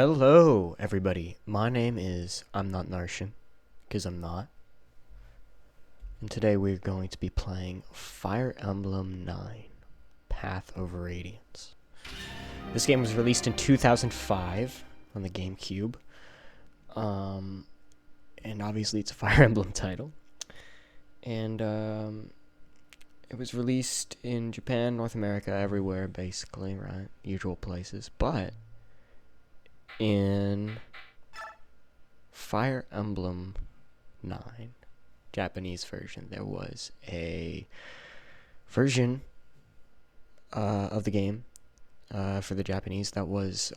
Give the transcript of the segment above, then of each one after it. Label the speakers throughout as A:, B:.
A: Hello, everybody. My name is I'm Not Narshan, because I'm not. And today we're going to be playing Fire Emblem 9, Path of Radiance. This game was released in 2005 on the GameCube. And obviously it's a Fire Emblem title. And it was released in Japan, North America, everywhere, basically, right? Usual places. But in Fire Emblem 9 Japanese version, there was a version of the game for the Japanese that was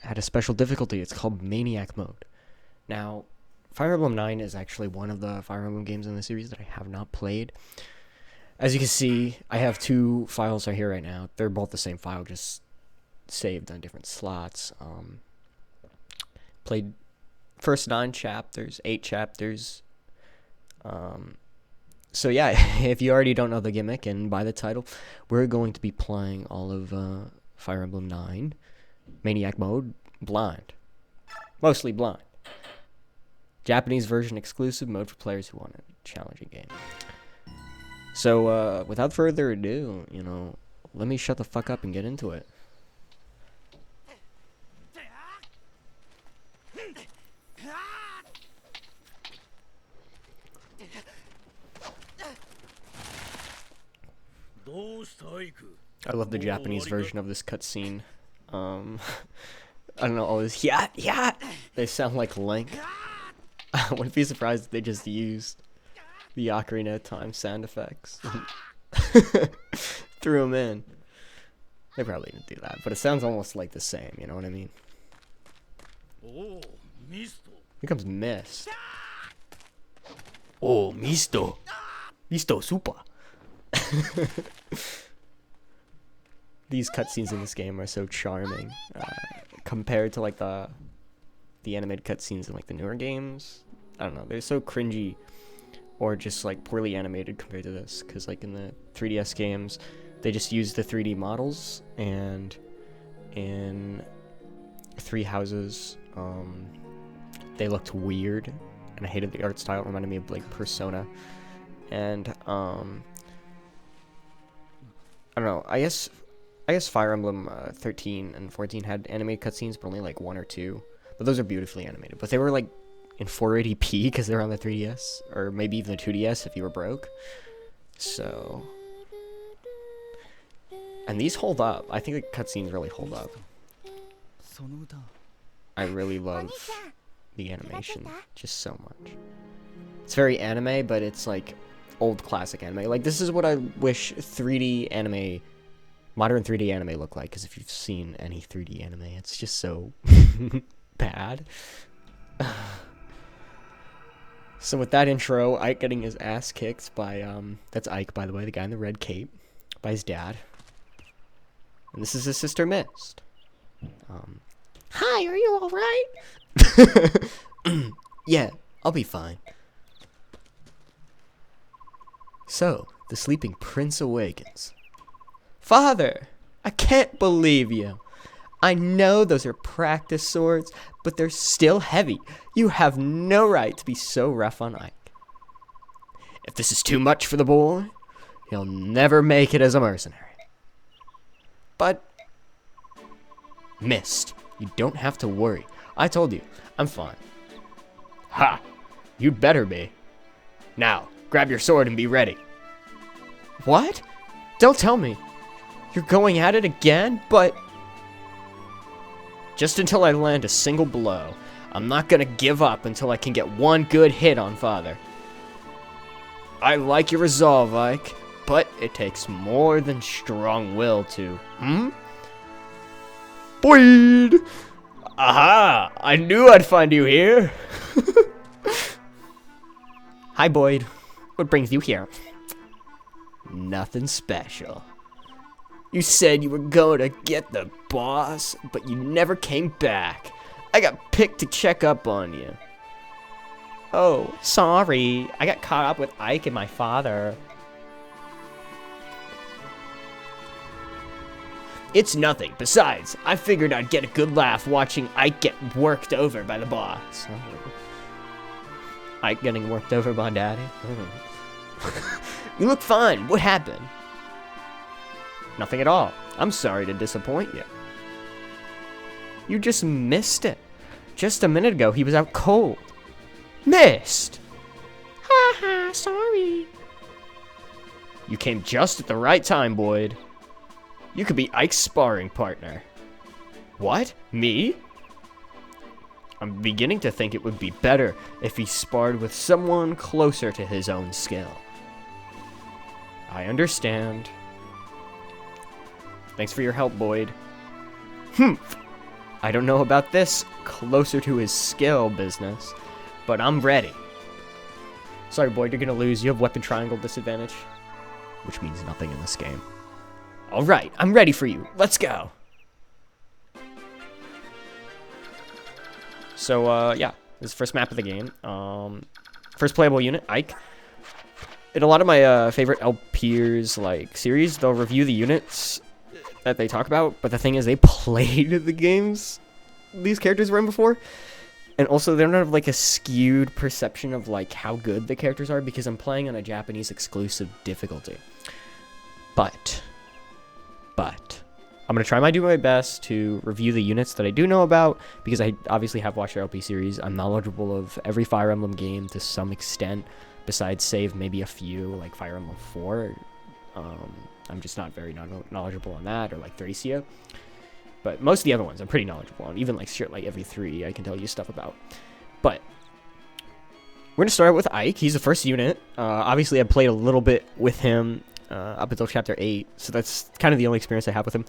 A: had a special difficulty. It's called Maniac mode. Now, Fire Emblem 9 is actually one of the Fire Emblem games in the series that I have not played. As you can see, I have two files right here right now. They're both the same file, just saved on different slots. Played first 9 chapters, 8 chapters. So yeah, if you already don't know the gimmick and by the title, we're going to be playing all of Fire Emblem 9 Maniac mode blind. Mostly blind. Japanese version exclusive mode for players who want a challenging game. So without further ado, let me shut the fuck up and get into it. I love the Japanese version of this cutscene. I don't know, all this yeah. They sound like Link. I wouldn't be surprised if they just used the Ocarina of Time sound effects. Threw them in. They probably didn't do that, but it sounds almost like the same, you know what I mean? Here comes Mist. Oh, Misto. Misto super. These cutscenes in this game are so charming compared to like the animated cutscenes in like the newer games. I don't know, they're so cringy or just like poorly animated compared to this, because like in the 3DS games they just use the 3D models, and in Three Houses they looked weird and I hated the art style. It reminded me of like Persona. And I don't know, I guess Fire Emblem 13 and 14 had animated cutscenes, but only like 1 or 2. But those are beautifully animated. But they were like in 480p because they're on the 3DS, or maybe even the 2DS if you were broke. So, and these hold up. I think the cutscenes really hold up. I really love the animation just so much. It's very anime, but it's like old classic anime. Like, this is what I wish 3D anime, modern 3D anime looked like, because if you've seen any 3D anime, it's just so bad. So with that intro, Ike getting his ass kicked by, that's Ike, by the way, the guy in the red cape, by his dad. And this is his sister, Mist. Hi, are you alright? Yeah, I'll be fine. So, the sleeping prince awakens. Father, I can't believe you. I know those are practice swords, but they're still heavy. You have no right to be so rough on Ike. If this is too much for the boy, he'll never make it as a mercenary. But, Mist, you don't have to worry. I told you, I'm fine. Ha! You'd better be. Now, grab your sword and be ready. What? Don't tell me. You're going at it again? But just until I land a single blow. I'm not gonna give up until I can get one good hit on Father. I like your resolve, Ike, but it takes more than strong will to, Boyd! Aha! I knew I'd find you here! Hi, Boyd. What brings you here? Nothing special. You said you were going to get the boss, but you never came back. I got picked to check up on you. Oh, sorry. I got caught up with Ike and my father. It's nothing. Besides, I figured I'd get a good laugh watching Ike get worked over by the boss. Ike getting worked over by Daddy? You look fine. What happened? Nothing at all. I'm sorry to disappoint you. You just missed it. Just a minute ago, he was out cold. Missed! Haha, sorry. You came just at the right time, Boyd. You could be Ike's sparring partner. What? Me? I'm beginning to think it would be better if he sparred with someone closer to his own skill. I understand. Thanks for your help, Boyd. I don't know about this closer to his skill business, but I'm ready. Sorry, Boyd, you're gonna lose. You have weapon triangle disadvantage, which means nothing in this game. All right, I'm ready for you. Let's go. So, yeah, this is the first map of the game. First playable unit, Ike. In a lot of my favorite LPers like series, they'll review the units that they talk about, but the thing is, they played the games these characters were in before, and also they don't have like a skewed perception of like how good the characters are because I'm playing on a Japanese exclusive difficulty. But I'm gonna try do my best to review the units that I do know about because I obviously have watched the LP series. I'm knowledgeable of every Fire Emblem game to some extent, besides save maybe a few like Fire Emblem 4. I'm just not very knowledgeable on that, or like 30cia. But most of the other ones I'm pretty knowledgeable on. Even like shit like every 3 I can tell you stuff about. But we're gonna start out with Ike. He's the first unit. Obviously I played a little bit with him up until chapter 8, so that's kind of the only experience I have with him.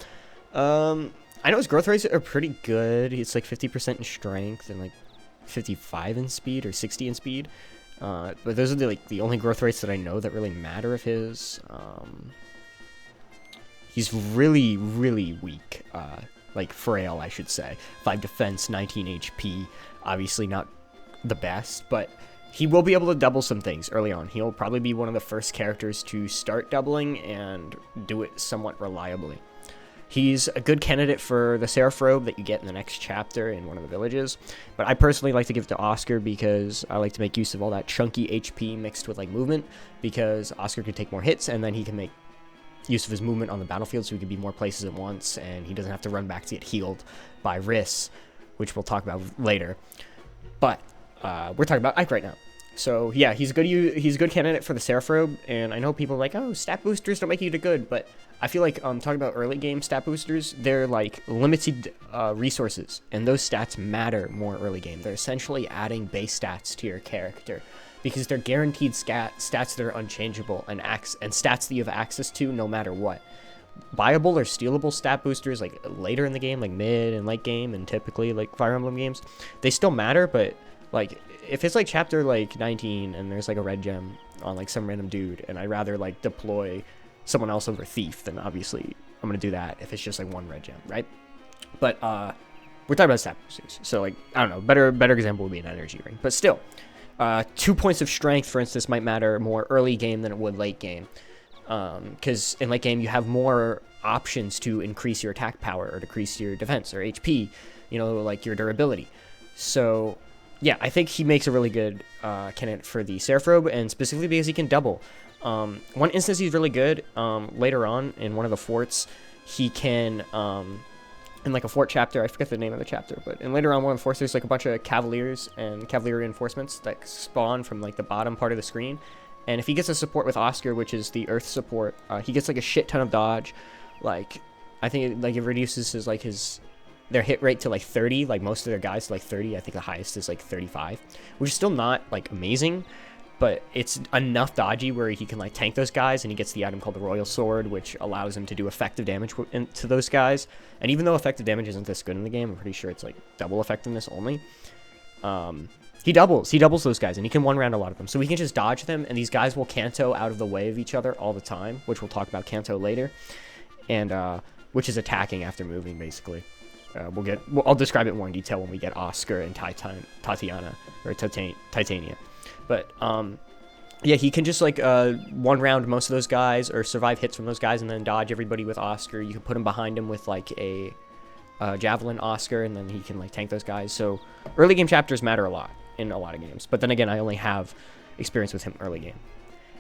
A: I know his growth rates are pretty good. It's like 50% in strength and like 55 in speed or 60 in speed. But those are the only growth rates that I know that really matter of his. He's really, really weak. Like frail, I should say. 5 defense, 19 HP. Obviously not the best, but he will be able to double some things early on. He'll probably be one of the first characters to start doubling and do it somewhat reliably. He's a good candidate for the Seraph Robe that you get in the next chapter in one of the villages. But I personally like to give it to Oscar because I like to make use of all that chunky HP mixed with like movement, because Oscar can take more hits and then he can make use of his movement on the battlefield so he can be more places at once, and he doesn't have to run back to get healed by Riss, which we'll talk about later. But we're talking about Ike right now. So yeah, he's a good candidate for the Seraph Robe, and I know people are like, oh, stat boosters don't make you good, but I feel like talking about early game stat boosters, they're like limited resources, and those stats matter more early game. They're essentially adding base stats to your character because they're guaranteed stats that are unchangeable and stats that you have access to no matter what. Buyable or stealable stat boosters like later in the game, like mid and late game, and typically like Fire Emblem games, they still matter, but like if it's like chapter like 19 and there's like a red gem on like some random dude and I'd rather like deploy someone else over Thief, then obviously I'm gonna do that if it's just like one red gem, right? But we're talking about stat boosters, so like I don't know, better example would be an energy ring, but still 2 points of strength, for instance, might matter more early game than it would late game, because in late game you have more options to increase your attack power or decrease your defense or HP, you know, like your durability. So yeah, I think he makes a really good candidate for the Seraph Robe, and specifically because he can double. One instance he's really good, later on in one of the forts, he can, in like a fort chapter, I forget the name of the chapter, but in later on one of the forts, there's like a bunch of cavaliers and cavalier reinforcements that spawn from like the bottom part of the screen. And if he gets a support with Oscar, which is the earth support, he gets like a shit ton of dodge. Like, I think it reduces their hit rate to like 30, like most of their guys to like 30. I think the highest is like 35, which is still not like amazing, but it's enough dodgy where he can like tank those guys, and he gets the item called the Royal Sword, which allows him to do effective damage to those guys. And even though effective damage isn't this good in the game, I'm pretty sure it's like double effectiveness only. He doubles those guys, and he can one round a lot of them, so we can just dodge them, and these guys will Kanto out of the way of each other all the time, which we'll talk about Kanto later, and which is attacking after moving basically. I'll describe it more in detail when we get Oscar and Titania. But Yeah, he can just like one round most of those guys or survive hits from those guys and then dodge everybody with Oscar. You can put him behind him with like a javelin Oscar, and then he can like tank those guys. So early game chapters matter a lot in a lot of games. But then again, I only have experience with him early game.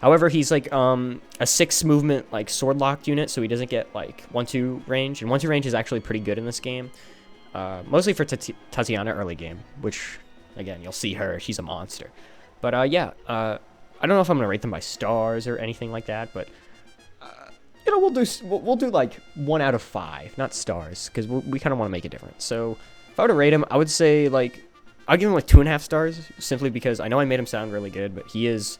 A: However, he's like a 6 movement like sword locked unit, so he doesn't get like 1-2 range, and 1-2 range is actually pretty good in this game. Mostly for Tatiana early game, which again you'll see her, she's a monster. But yeah, I don't know if I'm gonna rate them by stars or anything like that, but you know, we'll do like 1 out of 5, not stars, because we kind of want to make a difference. So if I were to rate him, I would say like I'll give him like 2.5 stars, simply because I know I made him sound really good, but he is.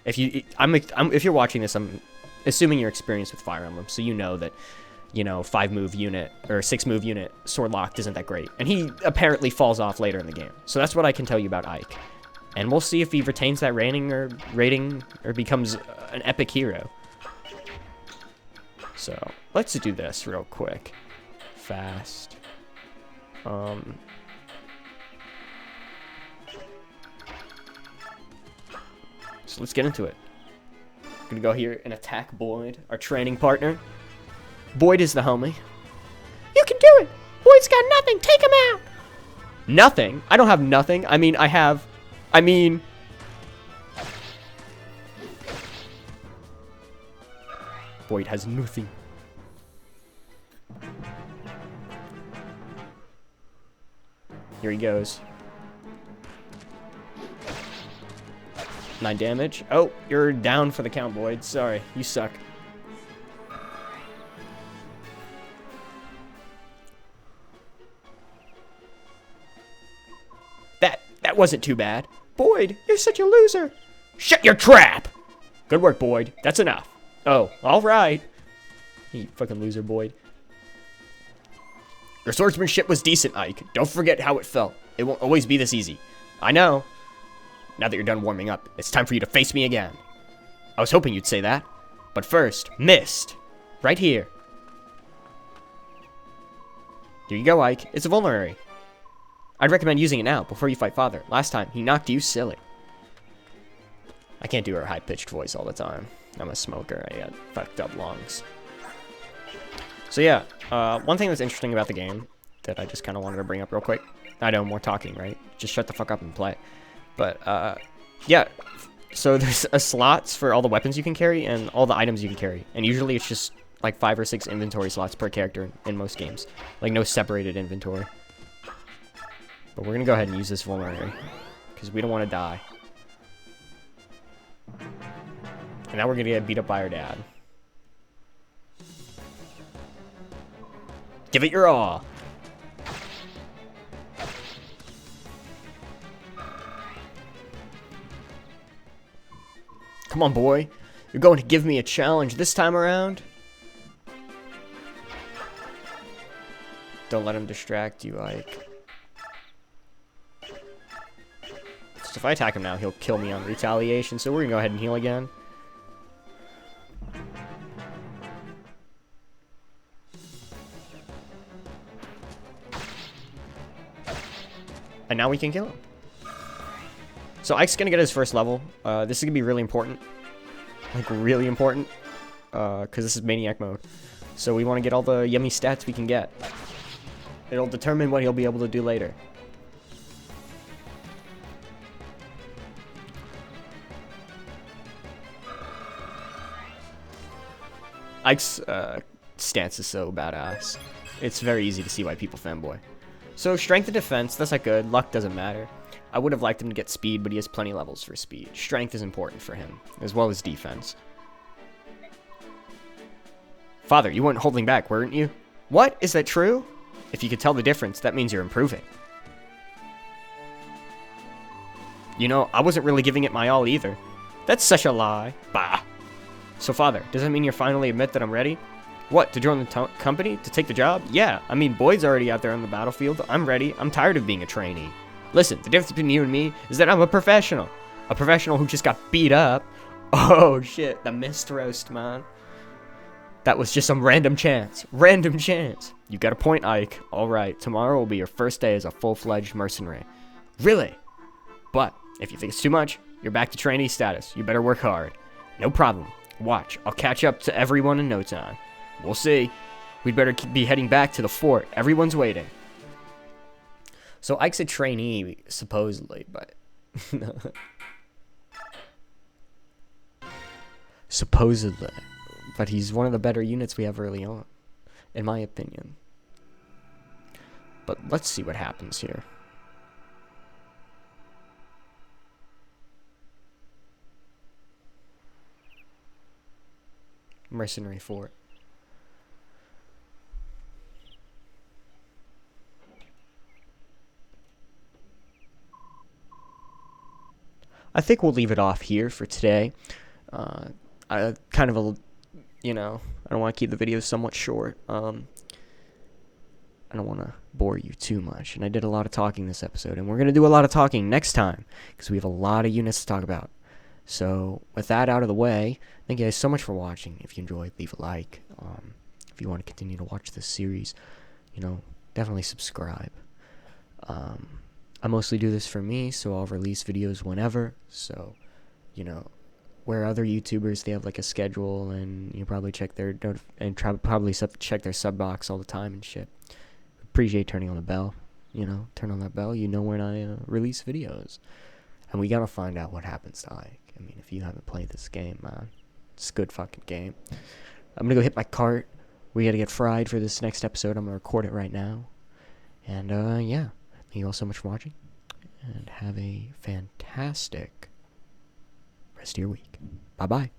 A: If you're watching this, I'm assuming you're experienced with Fire Emblem, so you know that, you know, 5-move unit or 6-move unit sword locked isn't that great, and he apparently falls off later in the game. So that's what I can tell you about Ike. And we'll see if he retains that rating or becomes an epic hero. So let's do this real quick. Fast. So let's get into it. I'm gonna go here and attack Boyd, our training partner. Boyd is the homie. You can do it! Boyd's got nothing! Take him out! Nothing? I don't have nothing. Boyd has nothing. Here he goes. 9 damage. Oh, you're down for the count, Boyd. Sorry, you suck. That wasn't too bad. Boyd, you're such a loser. Shut your trap! Good work, Boyd. That's enough. Oh, alright. You fucking loser, Boyd. Your swordsmanship was decent, Ike. Don't forget how it felt. It won't always be this easy. I know. Now that you're done warming up, it's time for you to face me again. I was hoping you'd say that. But first, Mist. Right here. Here you go, Ike. It's a vulnerary. I'd recommend using it now, before you fight Father. Last time, he knocked you silly. I can't do her high-pitched voice all the time. I'm a smoker. I got fucked up lungs. So yeah, one thing that's interesting about the game that I just kind of wanted to bring up real quick. I know, more talking, right? Just shut the fuck up and play. But, yeah. So there's slots for all the weapons you can carry and all the items you can carry. And usually it's just like 5 or 6 inventory slots per character in most games. Like no separated inventory. But we're going to go ahead and use this vulnerary, because we don't want to die. And now we're going to get beat up by our dad. Give it your all. Come on, boy. You're going to give me a challenge this time around? Don't let him distract you, Ike. So if I attack him now, he'll kill me on retaliation, so we're gonna go ahead and heal again. And now we can kill him. So Ike's gonna get his first level. This is gonna be really important. Like, really important. Because this is Maniac mode. So we want to get all the yummy stats we can get. It'll determine what he'll be able to do later. Ike's stance is so badass. It's very easy to see why people fanboy. So strength and defense, that's not good. Luck doesn't matter. I would have liked him to get speed, but he has plenty of levels for speed. Strength is important for him, as well as defense. Father, you weren't holding back, weren't you? What? Is that true? If you could tell the difference, that means you're improving. You know, I wasn't really giving it my all either. That's such a lie. Bah. So, Father, does that mean you finally admit that I'm ready? What, to join the company? To take the job? Yeah, I mean, Boyd's already out there on the battlefield. I'm ready. I'm tired of being a trainee. Listen, the difference between you and me is that I'm a professional. A professional who just got beat up. Oh, shit. The mist roast, man. That was just some random chance. Random chance. You got a point, Ike. Alright, tomorrow will be your first day as a full-fledged mercenary. Really? But, if you think it's too much, You're back to trainee status. You better work hard. No problem. Watch. I'll catch up to everyone in no time. We'll see. We'd better be heading back to the fort. Everyone's waiting. So Ike's a trainee, supposedly, but... supposedly. But he's one of the better units we have early on, in my opinion. But let's see what happens here. Mercenary fort. I think we'll leave it off here for today. I kind of a, you know, I don't want to keep the videos somewhat short. I don't want to bore you too much, and I did a lot of talking this episode, and we're going to do a lot of talking next time, because we have a lot of units to talk about. So, with that out of the way, thank you guys so much for watching. If you enjoyed, leave a like. If you want to continue to watch this series, you know, definitely subscribe. I mostly do this for me, so I'll release videos whenever. So, you know, where other YouTubers, they have like a schedule, and you probably check their check their sub box all the time and shit. Appreciate turning on the bell. You know, turn on that bell. You know when I release videos. And we gotta find out what happens to Ike. I mean, if you haven't played this game, man, it's a good fucking game. I'm gonna go hit my cart. We gotta get fried for this next episode. I'm gonna record it right now. And, yeah. Thank you all so much for watching. And have a fantastic rest of your week. Bye-bye.